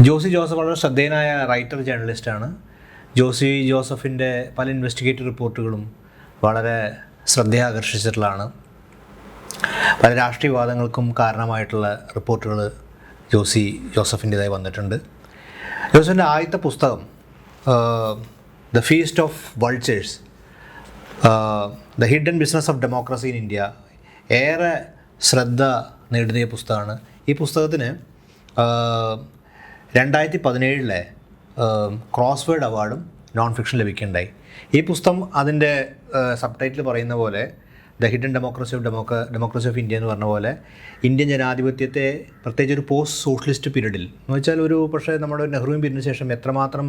Josy Joseph വളരെ ശ്രദ്ധേയനായ writer ജേർണലിസ്റ്റാണ്. Josy ജോസഫിൻ്റെ പല ഇൻവെസ്റ്റിഗേറ്റീവ് റിപ്പോർട്ടുകളും വളരെ ശ്രദ്ധയാകർഷിച്ചിട്ടുള്ളതാണ്. പല രാഷ്ട്രീയവാദങ്ങൾക്കും കാരണമായിട്ടുള്ള റിപ്പോർട്ടുകൾ ജോസി ജോസഫിൻ്റേതായി വന്നിട്ടുണ്ട്. ജോസഫിൻ്റെ ആദ്യത്തെ പുസ്തകം the feast of vultures, the hidden business of democracy in India ഏറെ ശ്രദ്ധ നേടുന്ന പുസ്തകമാണ്. ഈ പുസ്തകത്തിന് 2017 ക്രോസ്വേഡ് അവാർഡും നോൺ ഫിക്ഷൻ ലഭിക്കുകയുണ്ടായി. ഈ പുസ്തകം അതിൻ്റെ സബ് ടൈറ്റിൽ പറയുന്ന പോലെ the hidden democracy of India എന്ന് പറഞ്ഞ പോലെ ഇന്ത്യൻ ജനാധിപത്യത്തെ പ്രത്യേകിച്ച് ഒരു പോസ്റ്റ് സോഷ്യലിസ്റ്റ് പീരീഡിൽ എന്ന് വെച്ചാൽ പക്ഷേ നമ്മുടെ നെഹ്റുവിൻ പീരീഡിന് ശേഷം എത്രമാത്രം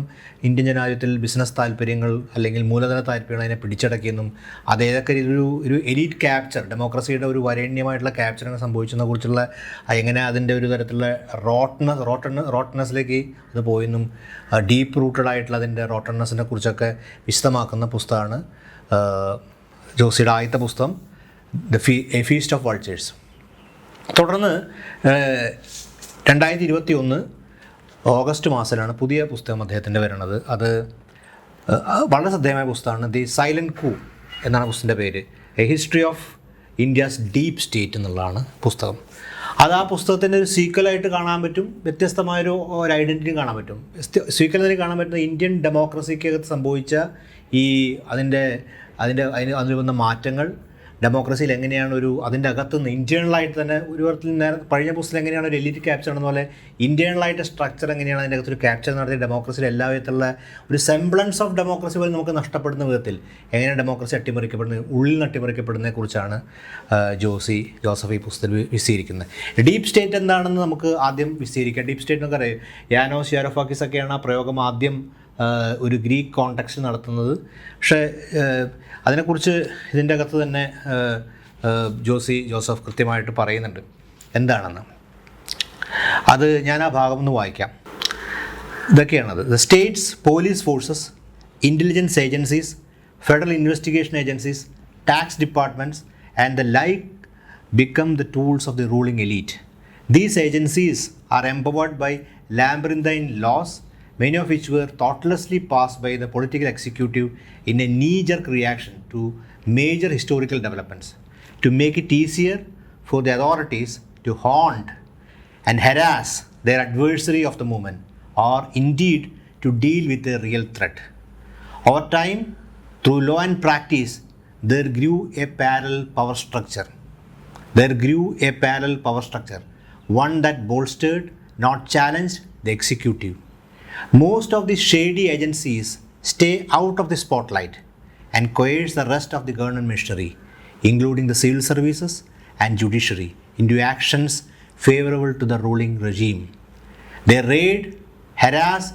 ഇന്ത്യൻ ജനാധിപത്യത്തിൽ ബിസിനസ് താല്പര്യങ്ങൾ അല്ലെങ്കിൽ മൂലധന താല്പര്യങ്ങൾ അതിനെ പിടിച്ചടക്കിയെന്നും അതേതൊക്കെ ഒരു എലീറ്റ് ക്യാപ്ചർ, ഡെമോക്രസിയുടെ ഒരു വരേണ്യമായിട്ടുള്ള ക്യാപ്ചറിനെ സംഭവിച്ചതിനെ കുറിച്ചുള്ള എങ്ങനെ അതിൻ്റെ ഒരു തരത്തിലുള്ള റോട്ടൺനെസ്സിലേക്ക് അത് പോയെന്നും ഡീപ്പ് റൂട്ടഡ് ആയിട്ടുള്ള അതിൻ്റെ റോട്ടൺനെസ്സിനെ കുറിച്ചൊക്കെ വിശദമാക്കുന്ന പുസ്തകമാണ് ജോസിയുടെ ആദ്യത്തെ പുസ്തകം എ ഫീസ്റ്റ് ഓഫ് വൾച്ചേഴ്സ്. തുടർന്ന് 2021 ഓഗസ്റ്റ് മാസത്തിലാണ് പുതിയ പുസ്തകം അദ്ദേഹത്തിൻ്റെ വരുന്നത്. അത് വളരെ ശ്രദ്ധേയമായ പുസ്തകമാണ്. ദി സൈലൻറ്റ് കൂ എന്നാണ് പുസ്തകത്തിൻ്റെ പേര്. A history of India's deep state എന്നുള്ളതാണ് പുസ്തകം. അത് ആ പുസ്തകത്തിൻ്റെ ഒരു സീക്വലായിട്ട് കാണാൻ പറ്റും. വ്യത്യസ്തമായൊരു ഐഡൻറ്റിറ്റി കാണാൻ പറ്റും. സീക്വലിൽ കാണാൻ പറ്റുന്ന ഇന്ത്യൻ ഡെമോക്രസിക്കകത്ത് സംഭവിച്ച അതിൽ വന്ന മാറ്റങ്ങൾ, ഡെമോക്രസിയിൽ എങ്ങനെയാണ് അതിൻ്റെ അകത്തുനിന്ന് ഇൻറ്റേണലായിട്ട് തന്നെ ഒരു തരത്തിൽ പഴയ പുസ്തകം എങ്ങനെയാണ് ഒരു എലിറ്റ് ക്യാപ്ചർ എന്ന പോലെ ഇൻറ്റേണലായിട്ട് സ്ട്രക്ചർ എങ്ങനെയാണ് അതിൻ്റെ അകത്തൊരു ക്യാപ്ചർ നടത്തിയ ഡെമോക്രസിയിൽ എല്ലാ വിധത്തിലുള്ള ഒരു സെംബ്ലൻസ് ഓഫ് ഡെമോക്രസി പോലും നമുക്ക് നഷ്ടപ്പെടുന്ന വിധത്തിൽ എങ്ങനെ ഡെമോക്രസി ഉള്ളിൽ അട്ടിമറിക്കപ്പെടുന്നതിനെ കുറിച്ചാണ് ജോസി ജോസഫ് ഈ പുസ്തകത്തിൽ വിശദീകരിക്കുന്നത്. ഡീപ്പ് സ്റ്റേറ്റ് എന്താണെന്ന് നമുക്ക് ആദ്യം വിശദീകരിക്കാം. ഡീപ്പ് സ്റ്റേറ്റ് എന്നൊക്കെ അറിയാം. യാനോസ് യാരോഫാക്കിസ് ഒക്കെയാണ് ആ പ്രയോഗം ആദ്യം ഒരു ഗ്രീക്ക് കോണ്ടെക്സ്റ്റ് നടത്തുന്നത്. പക്ഷേ അതിനെക്കുറിച്ച് ഇതിൻ്റെ അകത്ത് തന്നെ ജോസി ജോസഫ് കൃത്യമായിട്ട് പറയുന്നുണ്ട് എന്താണെന്ന്. അത് ഞാൻ ആ ഭാഗം ഒന്ന് വായിക്കാം. ഇതൊക്കെയാണത്. The states, police forces, intelligence agencies, federal investigation agencies, tax departments and the like become the tools of the ruling elite. These agencies are empowered by labyrinthine laws, many of which were thoughtlessly passed by the political executive in a knee-jerk reaction to major historical developments, to make it easier for the authorities to haunt and harass their adversary of the moment, or indeed to deal with a real threat. Over time, through law and practice, there grew a parallel power structure, one that bolstered, not challenged, the executive. Most of these shady agencies stay out of the spotlight and coerce the rest of the government machinery, including the civil services and judiciary, into actions favorable to the ruling regime. They raid, harass,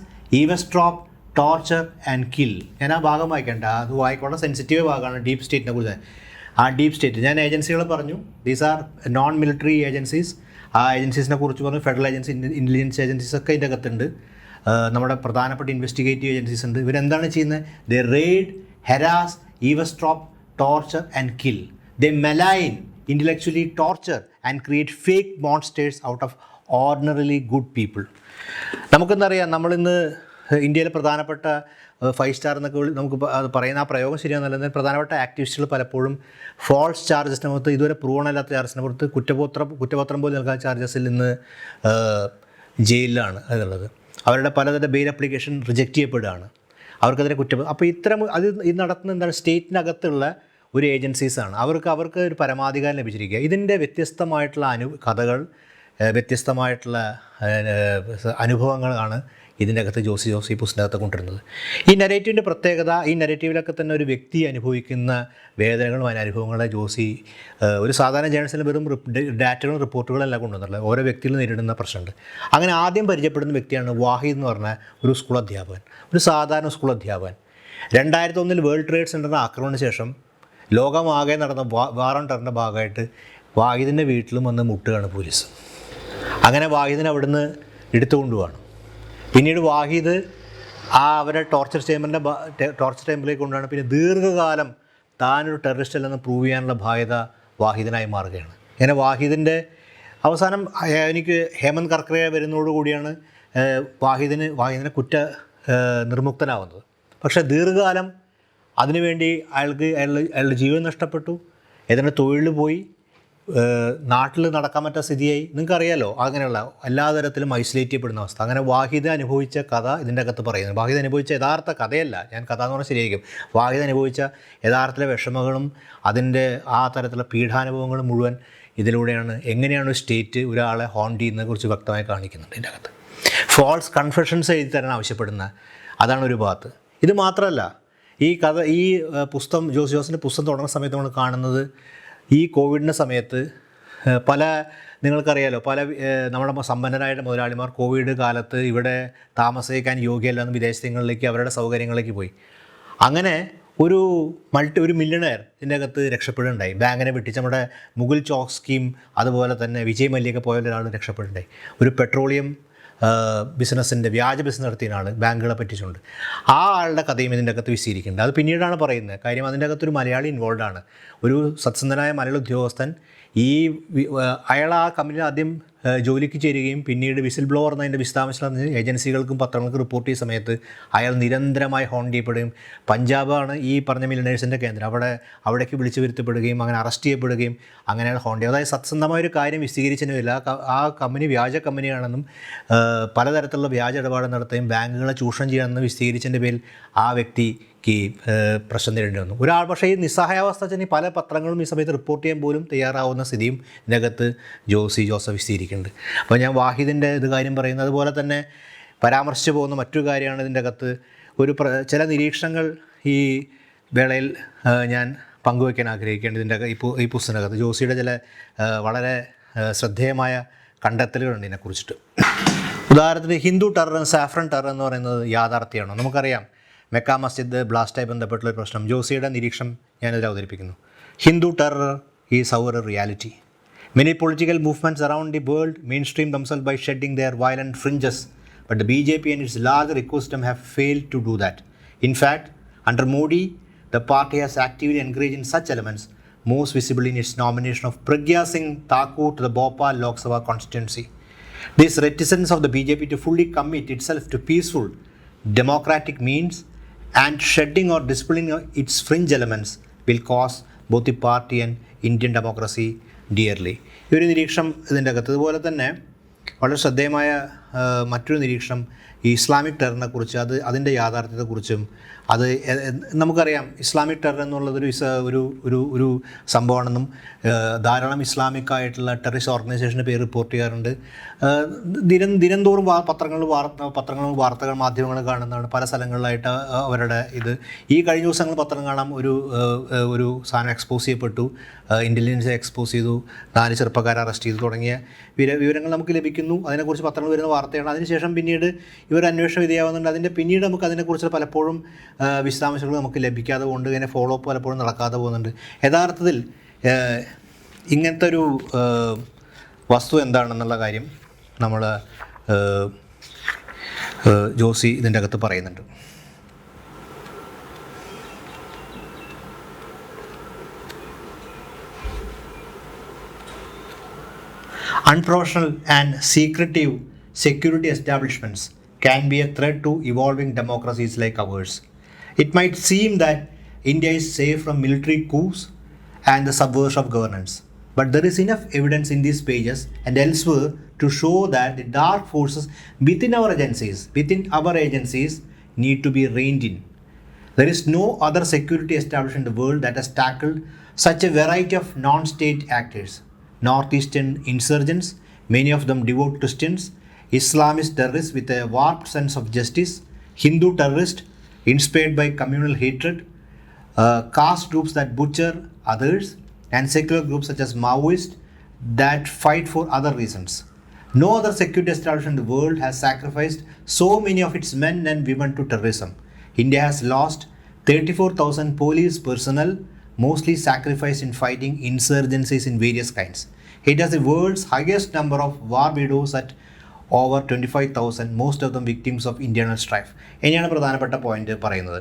eavesdrop, torture and kill. ഞാൻ ആ ഭാഗം വായിക്കണ്ട, അത് വായിക്കേണ്ട sensitive ഭാഗമാണ് deep സ്റ്റേറ്റിനെ കുറിച്ച്. ആ deep state ഞാൻ ഏജൻസികൾ പറഞ്ഞു. These are non military agencies. ആ ഏജൻസീസിനെ കുറിച്ച് പറഞ്ഞു. ഫെഡറൽ ഏജൻസി, ഇൻ്റലിജൻസ് ഏജൻസീസ് ഒക്കെ ഇതിൻ്റെ അകത്തുണ്ട്. നമ്മുടെ പ്രധാനപ്പെട്ട ഇൻവെസ്റ്റിഗേറ്റീവ് ഏജൻസീസ് ഉണ്ട്. ഇവരെന്താണ് ചെയ്യുന്നത്? They raid, harass, eavesdrop, torture and kill. They malign, intellectually torture and create fake monsters out of ordinarily good people. നമുക്കെന്താ അറിയാം, നമ്മളിന്ന് ഇന്ത്യയിലെ പ്രധാനപ്പെട്ട 5 സ്റ്റാർ എന്നൊക്കെ നമുക്ക് അത് പറയുന്ന ആ പ്രയോഗം ശരിയാണെന്നല്ല. പ്രധാനപ്പെട്ട ആക്ടിവിസ്റ്റുകൾ പലപ്പോഴും ഫോൾസ് ചാർജസിന് പുറത്ത്, ഇതുവരെ പ്രൂവൺ അല്ലാത്ത ചാർജസിന് പുറത്ത് കുറ്റപത്രം പോലും നൽകാൻ ചാർജസിൽ നിന്ന് ജയിലിലാണ് അതുള്ളത്. അവരുടെ പലതരം ബെയിൽ ആപ്ലിക്കേഷൻ റിജക്റ്റ് ചെയ്യപ്പെടുകയാണ്. അവർക്കതിനെ അപ്പോൾ ഇത് നടത്തുന്ന എന്താണ്, സ്റ്റേറ്റിനകത്തുള്ള ഒരു ഏജൻസീസാണ്. അവർക്ക് ഒരു പരമാധികാരം ലഭിച്ചിരിക്കുക. ഇതിൻ്റെ വ്യത്യസ്തമായിട്ടുള്ള കഥകൾ, വ്യത്യസ്തമായിട്ടുള്ള അനുഭവങ്ങളാണ് ഇതിൻ്റെ അകത്ത് ജോസി പുസ്തകത്തെ കൊണ്ടുവരുന്നത്. ഈ നെറേറ്റീവിൻ്റെ പ്രത്യേകത, ഈ നെറേറ്റീവിലൊക്കെ തന്നെ ഒരു വ്യക്തി അനുഭവിക്കുന്ന വേദനകളും അനുഭവങ്ങളെ ജോസി ഒരു സാധാരണ ജേർണലിസ്റ്റിന് വെറും ഡാറ്റകളും റിപ്പോർട്ടുകളെല്ലാം കൊണ്ടുവന്നുള്ളത്. ഓരോ വ്യക്തികളും നേരിടുന്ന പ്രശ്നമുണ്ട്. അങ്ങനെ ആദ്യം പരിചയപ്പെടുന്ന വ്യക്തിയാണ് വാഹിദ് എന്ന് പറഞ്ഞ ഒരു സ്കൂൾ അധ്യാപകൻ, ഒരു സാധാരണ സ്കൂൾ അധ്യാപകൻ. 2001 വേൾഡ് ട്രേഡ് സെൻ്ററിൻ്റെ ആക്രമണത്തിന് ശേഷം ലോകമാകെ നടന്ന വാർ ഓൺ ടെററിൻ്റെ ഭാഗമായിട്ട് വാഹിദിൻ്റെ വീട്ടിലും വന്ന് മുട്ടുകയാണ് പോലീസ്. അങ്ങനെ വാഹിദിനെ അവിടുന്ന് എടുത്തുകൊണ്ടുപോവാണ്. പിന്നീട് വാഹിദ് അവരെ ടോർച്ചർ ചേമ്പറിലേക്ക് കൊണ്ടുപോവാണ്. പിന്നെ ദീർഘകാലം താനൊരു ടെററിസ്റ്റ് അല്ലെന്ന് പ്രൂവ് ചെയ്യാനുള്ള ബാധ്യത വാഹിദിനായി മാറുകയാണ്. ഇങ്ങനെ വാഹിദിൻ്റെ അവസാനം എനിക്ക് ഹേമന്ത് കർക്കറെ വരുന്നതോടുകൂടിയാണ് വാഹിദിനെ നിർമുക്തനാവുന്നത്. പക്ഷേ ദീർഘകാലം അതിനുവേണ്ടി അയാളുടെ ജീവൻ നഷ്ടപ്പെട്ടു, ഏതാണ്ട് തൊഴിൽ പോയി, നാട്ടിൽ നടക്കാൻ പറ്റാത്ത സ്ഥിതിയായി. നിങ്ങൾക്കറിയാലോ, അങ്ങനെയുള്ള എല്ലാ തരത്തിലും ഐസൊലേറ്റ് ചെയ്യപ്പെടുന്ന അവസ്ഥ. അങ്ങനെ വാഹിദ് അനുഭവിച്ച കഥ ഇതിൻ്റെ അകത്ത് പറയുന്നത്. വാഹിദ് അനുഭവിച്ച യഥാർത്ഥ കഥയല്ല, ഞാൻ കഥ എന്ന് പറഞ്ഞാൽ ശരിയായിരിക്കും. വാഹിദ് അനുഭവിച്ച യഥാർത്ഥത്തിലെ വിഷമങ്ങളും അതിൻ്റെ ആ തരത്തിലുള്ള പീഡാനുഭവങ്ങളും മുഴുവൻ ഇതിലൂടെയാണ്, എങ്ങനെയാണ് ഒരു സ്റ്റേറ്റ് ഒരാളെ ഹോണ്ട് ചെയ്യുന്നതിനെക്കുറിച്ച് വ്യക്തമായി കാണിക്കുന്നുണ്ട് ഇതിൻ്റെ അകത്ത്. ഫോൾസ് കൺഫെഷൻസ് എഴുതി തരാൻ ആവശ്യപ്പെടുന്ന അതാണ് ഒരു ഭാഗത്ത്. ഇത് മാത്രമല്ല, ഈ പുസ്തകം ജോസിൻ്റെ പുസ്തകം തുടങ്ങുന്ന സമയത്ത് നമ്മൾ കാണുന്നത് ഈ കോവിഡിൻ്റെ സമയത്ത് നിങ്ങൾക്കറിയാലോ, നമ്മുടെ സമ്പന്നരായ മുതലാളിമാർ കോവിഡ് കാലത്ത് ഇവിടെ താമസിക്കാൻ യോഗ്യമല്ലെന്ന് വിദേശങ്ങളിലേക്ക് അവരുടെ സൗകര്യങ്ങളിലേക്ക് പോയി. അങ്ങനെ ഒരു മില്യണയർ ഇതിൻ്റെ അകത്ത് രക്ഷപ്പെടുന്നുണ്ടായി. ബാങ്കിനെ വെട്ടിച്ച് നമ്മുടെ മുകുൾ ചോക്സ്കിയും അതുപോലെ തന്നെ വിജയ് മല്യൊക്കെ പോയ ഒരാൾ രക്ഷപ്പെടുന്നുണ്ടായി. ഒരു പെട്രോളിയം വ്യാജ ബിസിനസ് നടത്തിയ ആൾ ബാങ്കുകളെ പറ്റിച്ചുകൊണ്ട് ആ ആളുടെ കഥയും ഇതിൻ്റെ അകത്ത് വിശദീകരിക്കുന്നുണ്ട്. അത് പിന്നീടാണ് പറയുന്നത്. കാര്യം അതിൻ്റെ അകത്തൊരു മലയാളി ഇൻവോൾവ് ആണ്. ഒരു സത്യസന്ധനായ മലയാളി ഉദ്യോഗസ്ഥൻ അയാൾ ആ കമ്പനിയിൽ ആദ്യം ജോലിക്ക് ചേരുകയും പിന്നീട് വിസിൽ ബ്ലോവർ എന്നതിൻ്റെ വിശദാംശം ഏജൻസികൾക്കും പത്രങ്ങൾക്കും റിപ്പോർട്ട് ചെയ്യുന്ന സമയത്ത് അയാൾ നിരന്തരമായി ഹോണ്ട് ചെയ്യപ്പെടുകയും, പഞ്ചാബാണ് ഈ പറഞ്ഞ മില്യണേഴ്സിൻ്റെ കേന്ദ്രം, അവിടേക്ക് വിളിച്ചു വരുത്തപ്പെടുകയും അങ്ങനെ അറസ്റ്റ് ചെയ്യപ്പെടുകയും അങ്ങനെയാണ് ഹോണ്ട് ചെയ്യുക. അതായത് സത്യസന്ധമായൊരു കാര്യം വിശദീകരിച്ചതിനുമില്ല. ആ കമ്പനി വ്യാജ കമ്പനിയാണെന്നും പലതരത്തിലുള്ള വ്യാജ ഇടപാട് നടത്തുകയും ബാങ്കുകളെ ചൂഷണം ചെയ്യണമെന്ന് വിശദീകരിച്ചതിൻ്റെ പേരിൽ ആ വ്യക്തിക്ക് പ്രശ്നം നേരിടേണ്ടി വന്നു. ഒരാൾ പക്ഷേ ഈ നിസ്സഹായാവസ്ഥ വെച്ചാൽ പല പത്രങ്ങളും ഈ സമയത്ത് റിപ്പോർട്ട് ചെയ്യാൻ പോലും തയ്യാറാവുന്ന സ്ഥിതിയും ഇതിനകത്ത് ജോസഫ് വിശദീകരിക്കുന്നുണ്ട്. അപ്പോൾ ഞാൻ വാഹിദിൻ്റെ കാര്യം പറയുന്നത്, അതുപോലെ തന്നെ പരാമർശിച്ചു പോകുന്ന മറ്റൊരു കാര്യമാണ് ഇതിൻ്റെ അകത്ത് ചില നിരീക്ഷണങ്ങൾ ഈ വേളയിൽ ഞാൻ പങ്കുവയ്ക്കാൻ ആഗ്രഹിക്കേണ്ടത്. ഇതിൻ്റെ ഈ പുസ്തകത്തിനകത്ത് ജോസിയുടെ ചില വളരെ ശ്രദ്ധേയമായ കണ്ടെത്തലുകളുണ്ട് ഇതിനെക്കുറിച്ചിട്ട്. ഉദാഹരണത്തിന് ഹിന്ദു ടെറർ, സാഫ്രൻ ടെറർ എന്ന് പറയുന്നത് യാഥാർത്ഥ്യമാണോ? നമുക്കറിയാം മെക്ക മസ്ജിദ് ബ്ലാസ്റ്റായി ബന്ധപ്പെട്ടുള്ളൊരു പ്രശ്നം. ജോസിയുടെ നിരീക്ഷണം ഞാനിതിൽ അവതരിപ്പിക്കുന്നു. Hindu terror is our reality. Many political movements around the world mainstream themselves by shedding their violent fringes, but the BJP and its larger ecosystem have failed to do that. In fact, under Modi, the party has actively engaged in such elements, most visibly in its nomination of Pragya Singh Thakur to the Bhopal Lok Sabha constituency. This reticence of the BJP to fully commit itself to peaceful, democratic means and shedding or disciplining its fringe elements will cost both the party and Indian democracy dearly. ഈ ഒരു നിരീക്ഷണം ഇതിൻ്റെ അകത്ത്. അതുപോലെ തന്നെ വളരെ ശ്രദ്ധേയമായ മറ്റൊരു നിരീക്ഷണം ഈ ഇസ്ലാമിക് ടെററിനെക്കുറിച്ച്, അതിൻ്റെ യാഥാർത്ഥ്യത്തെക്കുറിച്ചും. നമുക്കറിയാം ഇസ്ലാമിക് ടെറർ എന്നുള്ളതൊരു ഒരു സംഭവമാണെന്നും ധാരാളം ഇസ്ലാമിക് ആയിട്ടുള്ള ടെററിസ്റ്റ് ഓർഗനൈസേഷൻ്റെ പേര് റിപ്പോർട്ട് ചെയ്യാറുണ്ട്. ദിനംതോറും പത്രങ്ങളും വാർത്തകൾ മാധ്യമങ്ങളും കാണുന്നതാണ്. പല സ്ഥലങ്ങളിലായിട്ട് അവരുടെ ഈ കഴിഞ്ഞ ദിവസങ്ങൾ പത്രം കാണാം, ഒരു സാധനം എക്സ്പോസ് ചെയ്യപ്പെട്ടു, ഇൻ്റലിജൻസ് എക്സ്പോസ് ചെയ്തു, 4 ചെറുപ്പക്കാരെ അറസ്റ്റ് ചെയ്തു തുടങ്ങിയ വിവരങ്ങൾ നമുക്ക് ലഭിക്കുന്നു. അതിനെക്കുറിച്ച് പത്രങ്ങൾ വരുന്ന വാർത്തയാണ്. അതിനുശേഷം പിന്നീട് ഇവർ അന്വേഷണം വിധേയമാകുന്നുണ്ട്. അതിൻ്റെ പിന്നീട് നമുക്ക് അതിനെക്കുറിച്ച് പലപ്പോഴും വിശദാംശങ്ങൾ നമുക്ക് ലഭിക്കാതെ കൊണ്ട് ഇങ്ങനെ ഫോളോ അപ്പ് പലപ്പോഴും നടക്കാതെ പോകുന്നുണ്ട്. യഥാർത്ഥത്തിൽ ഇങ്ങനത്തെ ഒരു വസ്തു എന്താണെന്നുള്ള കാര്യം നമ്മൾ ജോസി ഇതിൻ്റെ അകത്ത് പറയുന്നുണ്ട്. Unprofessional and secretive security establishments can be a threat to evolving democracies like ours. It might seem that India is safe from military coups and the subversion of governance, but there is enough evidence in these pages and elsewhere to show that the dark forces within our agencies need to be reined in. There is no other security establishment in the world that has tackled such a variety of non-state actors. Northeastern insurgents, many of them devout Christians, Islamist terrorists with a warped sense of justice, Hindu terrorists inspired by communal hatred, caste groups that butcher others, and secular groups such as Maoists that fight for other reasons. No other security establishment in the world has sacrificed so many of its men and women to terrorism. India has lost 34,000 police personnel, mostly sacrificed in fighting insurgencies in various kinds. It has the world's highest number of war widows at over 25,000, most of them victims of internal strife. ഇനിയാണ് പ്രധാനപ്പെട്ട point പറയുന്നത്.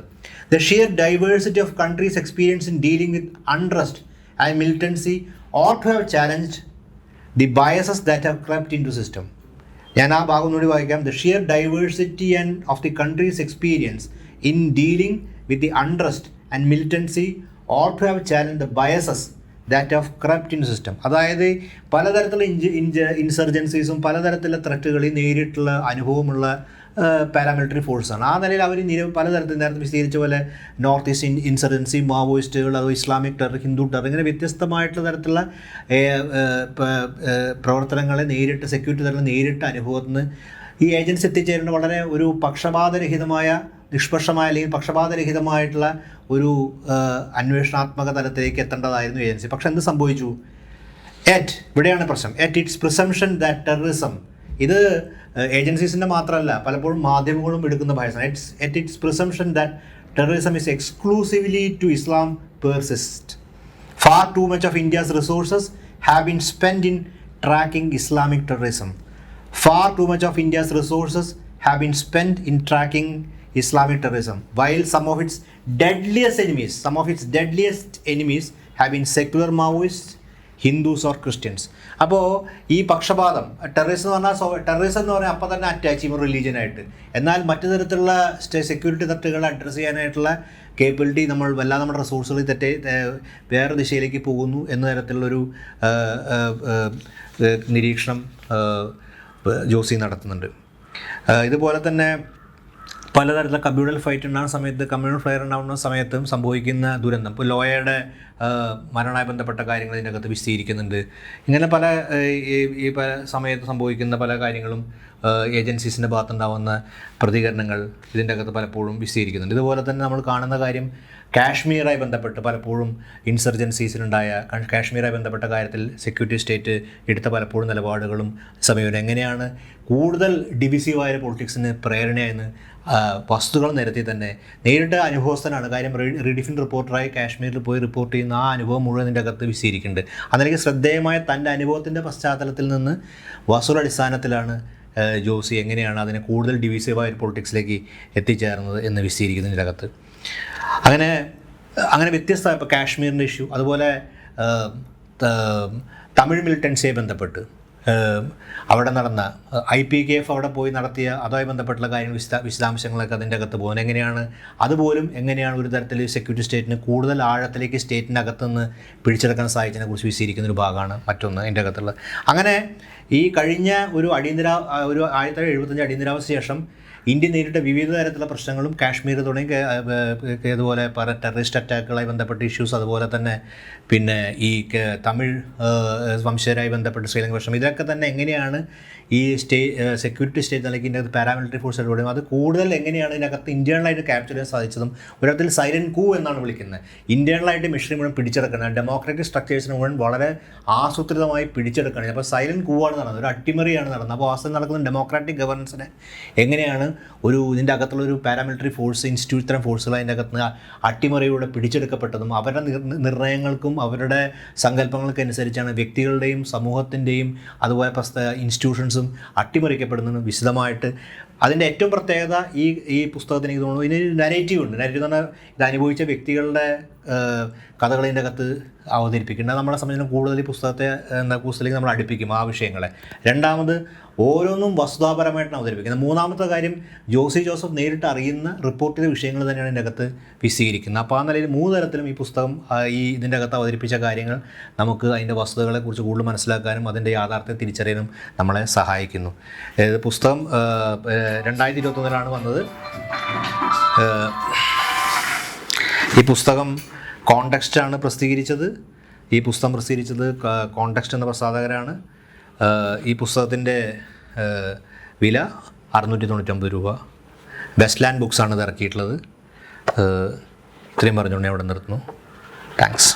The sheer diversity of countries' experience in dealing with unrest and militancy ought to have challenged the biases that have crept into the system. ഞാൻ ആ ഭാഗം കൂടി വായിക്കാം. The sheer diversity and of the country's experience in dealing with the unrest and militancy or to have challenge the biases that of corrupt in system. അതായത് പലതരത്തിലുള്ള ഇൻസർജൻസീസും പലതരത്തിലുള്ള ത്രെറ്റുകളിൽ നേരിട്ടുള്ള അനുഭവമുള്ള paramilitary ഫോഴ്സാണ്. ആ നിലയിൽ അവർ പലതരത്തിൽ നേരത്തെ വിശദീകരിച്ച പോലെ നോർത്ത് ഈസ്റ്റ് ഇൻസർജൻസി, മാവോയിസ്റ്റുകൾ, അതോ ഇസ്ലാമിക് ടെറർ, ഹിന്ദു ടെറർ, ഇങ്ങനെ വ്യത്യസ്തമായിട്ടുള്ള തരത്തിലുള്ള പ്രവർത്തനങ്ങളെ നേരിട്ട് സെക്യൂരിറ്റി തലത്തിൽ നേരിട്ട് അനുഭവത്തിന് ഈ ഏജൻസി എത്തിച്ചേരേണ്ട വളരെ ഒരു പക്ഷപാതരഹിതമായ, നിഷ്പക്ഷമായ അല്ലെങ്കിൽ പക്ഷപാതരഹിതമായിട്ടുള്ള ഒരു അന്വേഷണാത്മക തലത്തിലേക്ക് എത്തേണ്ടതായിരുന്നു ഏജൻസി. പക്ഷെ എന്ത് സംഭവിച്ചു? ഇവിടെയാണ് പ്രശ്നം. ഇറ്റ്സ് പ്രിസംഷൻ ദാറ്റ് ടെററിസം, ഇത് ഏജൻസീസിൻ്റെ മാത്രമല്ല, പലപ്പോഴും മാധ്യമങ്ങളും എടുക്കുന്ന ഭയസാണ്. It's presumption that terrorism is exclusively to Islam persist. Far too much of India's resources have been spend in tracking Islamic terrorism. Far too much of India's resources have been spent in tracking Islamic terrorism, while some of its deadliest enemies have been secular Maoists, Hindus or Christians. അപ്പോൾ ഈ പക്ഷപാതം, terrorism എന്ന് പറഞ്ഞാൽ അപ്പോൾ തന്നെ attach ചെയ്യും റിലീജിയനായിട്ട്. എന്നാൽ മറ്റു തരത്തിലുള്ള സെക്യൂരിറ്റി തട്ടുകളെ അഡ്രസ്സ് ചെയ്യാനായിട്ടുള്ള കേപ്പബിലിറ്റി നമ്മുടെ റിസോഴ്സുകളിൽ വേറെ ദിശയിലേക്ക് പോകുന്നു എന്ന തരത്തിലുള്ളൊരു നിരീക്ഷണം ജോസി നടത്തുന്നുണ്ട്. ഇതുപോലെ തന്നെ പലതരത്തിലുള്ള കമ്മ്യൂണൽ ഫയർ ഉണ്ടാകുന്ന സമയത്തും സംഭവിക്കുന്ന ദുരന്തം, ഇപ്പോൾ ലോയയുടെ മരണവുമായി ബന്ധപ്പെട്ട കാര്യങ്ങൾ ഇതിൻ്റെ അകത്ത് വിശദീകരിക്കുന്നുണ്ട്. ഇങ്ങനെ ഈ പല സമയത്ത് സംഭവിക്കുന്ന പല കാര്യങ്ങളും ഏജൻസീസിൻ്റെ ഭാഗത്തുണ്ടാകുന്ന പ്രതികരണങ്ങൾ ഇതിൻ്റെ അകത്ത് പലപ്പോഴും വിശദീകരിക്കുന്നുണ്ട്. ഇതുപോലെ തന്നെ നമ്മൾ കാണുന്ന കാര്യം കാശ്മീരുമായി ബന്ധപ്പെട്ട് പലപ്പോഴും ഇൻസർജൻസീസിനുണ്ടായ കാശ്മീരുമായി ബന്ധപ്പെട്ട കാര്യത്തിൽ സെക്യൂരിറ്റി സ്റ്റേറ്റ് എടുത്ത പലപ്പോഴും നിലപാടുകളും സമീപനം എങ്ങനെയാണ് കൂടുതൽ ഡിവിസീവായ പൊളിറ്റിക്സിന് പ്രേരണയെന്ന് വസ്തുക്കൾ നിരത്തി തന്നെ നേരിട്ട് അനുഭവസ്ഥനാണ്. കാര്യം റീഡിഫിൻ റിപ്പോർട്ടറായി കാശ്മീരിൽ പോയി റിപ്പോർട്ട് ചെയ്യുന്ന ആ അനുഭവം മുഴുവൻ ഇതിൻ്റെ അകത്ത് വിശദീകരിക്കുന്നുണ്ട്. അതിലേക്ക് ശ്രദ്ധേയമായ തൻ്റെ അനുഭവത്തിൻ്റെ പശ്ചാത്തലത്തിൽ നിന്ന് വസ്തുതടിസ്ഥാനത്തിലാണ് ജോസി എങ്ങനെയാണ് അതിനെ കൂടുതൽ ഡിവിസീവായ പൊളിറ്റിക്സിലേക്ക് എത്തിച്ചേർന്നത് എന്ന് വിശദീകരിക്കുന്നതിൻ്റെ അകത്ത്. അങ്ങനെ വ്യത്യസ്ത ഇപ്പോൾ കാശ്മീരിൻ്റെ ഇഷ്യൂ, അതുപോലെ തമിഴ് മിലിറ്റൻസിയെ ബന്ധപ്പെട്ട് അവിടെ നടന്ന IPKF അവിടെ പോയി നടത്തിയ അതുമായി ബന്ധപ്പെട്ടുള്ള കാര്യങ്ങൾ വിശദാംശങ്ങളൊക്കെ അതിൻ്റെ അകത്ത് പോകുന്നത് എങ്ങനെയാണ് ഒരു തരത്തിൽ സെക്യൂരിറ്റി സ്റ്റേറ്റിന് കൂടുതൽ ആഴത്തിലേക്ക് സ്റ്റേറ്റിൻ്റെ അകത്തുനിന്ന് പിടിച്ചെടുക്കാൻ സാധിച്ചതിനെ കുറിച്ച് വിശദീകരിക്കുന്നൊരു ഭാഗമാണ് മറ്റൊന്ന് ഇതിൻ്റെ അകത്തുള്ളത്. അങ്ങനെ ഈ കഴിഞ്ഞ ഒരു 1975 അടിയന്തരാവസ്ഥ ശേഷം ഇന്ത്യ നേരിട്ട വിവിധ തരത്തിലുള്ള പ്രശ്നങ്ങളും കാശ്മീർ തുടങ്ങി അതുപോലെ പല ടെററിസ്റ്റ് അറ്റാക്കുകളായി ബന്ധപ്പെട്ട ഇഷ്യൂസ്, അതുപോലെ തന്നെ പിന്നെ ഈ തമിഴ് വംശജരായി ബന്ധപ്പെട്ട ശ്രീലങ്ക പ്രശ്നം, ഇതൊക്കെ തന്നെ എങ്ങനെയാണ് ഈ സെക്യൂരിറ്റി സ്റ്റേറ്റ് നിലയ്ക്ക് ഇതിൻ്റെ അകത്ത് പാരാമിലിറ്ററി ഫോഴ്സ് ഇടപെടും, അത് കൂടുതൽ എങ്ങനെയാണ് ഇതിനകത്ത് ഇൻറ്റേണലായിട്ട് ക്യാപ്ചർ ചെയ്യാൻ സാധിച്ചതും ഒരിടത്തിൽ സൈലന്റ് കൂ എന്നാണ് വിളിക്കുന്നത്. ഇൻറ്റേണലായിട്ട് മിഷനെ മുഴുവൻ പിടിച്ചെടുക്കണം, ഡെമോക്രാറ്റിക് സ്ട്രക്ചേഴ്സിന് മുഴുവൻ വളരെ ആസൂത്രിതമായി പിടിച്ചെടുക്കണം. അപ്പോൾ സൈലന്റ് കൂ ആണ് നടന്നത്, ഒരു അട്ടിമറിയാണ് നടന്നത്. അപ്പോൾ വാസ്തവം നടക്കുന്ന ഡെമോക്രാറ്റിക് ഗവർണൻസിനെ എങ്ങനെയാണ് ഇതിൻ്റെ അകത്തുള്ള ഒരു പാരാമിലിറ്ററി ഫോഴ്സ്, ഇത്തരം ഫോഴ്സുകൾ അതിൻ്റെ അകത്ത് അട്ടിമറിയിലൂടെ പിടിച്ചെടുക്കപ്പെട്ടതും അവരുടെ നിർണ്ണയങ്ങൾക്കും അവരുടെ സങ്കല്പങ്ങൾക്കനുസരിച്ചാണ് വ്യക്തികളുടെയും സമൂഹത്തിൻ്റെയും അതുപോലെ ഇൻസ്റ്റിറ്റ്യൂഷൻസും അട്ടിമറിക്കപ്പെടുന്നതും വിശദമായിട്ട്. അതിൻ്റെ ഏറ്റവും പ്രത്യേകത ഈ പുസ്തകത്തിന് എനിക്ക് തോന്നുന്നു ഇതിനൊരു നരേറ്റീവ് ഉണ്ട്. നരേറ്റീവ് എന്ന് പറഞ്ഞാൽ ഇത് അനുഭവിച്ച വ്യക്തികളുടെ കഥകളിൻ്റെ അകത്ത് അവതരിപ്പിക്കുന്നത് നമ്മളെ സംബന്ധിച്ച് കൂടുതൽ ഈ പുസ്തകത്തിലേക്ക് നമ്മൾ അടുപ്പിക്കും ആ വിഷയങ്ങളെ. രണ്ടാമത് ഓരോന്നും വസ്തുതാപരമായിട്ടാണ് അവതരിപ്പിക്കുന്നത്. മൂന്നാമത്തെ കാര്യം ജോസി ജോസഫ് നേരിട്ട് അറിയുന്ന റിപ്പോർട്ട് ചെയ്ത വിഷയങ്ങൾ തന്നെയാണ് ഇതിൻ്റെ അകത്ത് വിശദീകരിക്കുന്നത്. അപ്പോൾ ആ നിലയിൽ 3 തരത്തിലും ഈ പുസ്തകം ഇതിൻ്റെ അകത്ത് അവതരിപ്പിച്ച കാര്യങ്ങൾ നമുക്ക് അതിൻ്റെ വസ്തുതകളെക്കുറിച്ച് കൂടുതൽ മനസ്സിലാക്കാനും അതിൻ്റെ യാഥാർത്ഥ്യം തിരിച്ചറിയാനും നമ്മളെ സഹായിക്കുന്നു. പുസ്തകം 2021 വന്നത്. ഈ പുസ്തകം കോണ്ടെക്സ്റ്റാണ് പ്രസിദ്ധീകരിച്ചത്. ഈ പുസ്തകം പ്രസിദ്ധീകരിച്ചത് കോണ്ടെക്സ്റ്റ് എന്ന പ്രസാധകരാണ്. ഈ പുസ്തകത്തിൻ്റെ വില 699 രൂപ. വെസ്റ്റ്ലാൻഡ് ബുക്സാണ് ഇത് ഇറക്കിയിട്ടുള്ളത്. ഇത്രയും പറഞ്ഞുകൊണ്ട് ഞാൻ ഇവിടെ നിർത്തുന്നു. താങ്ക്സ്.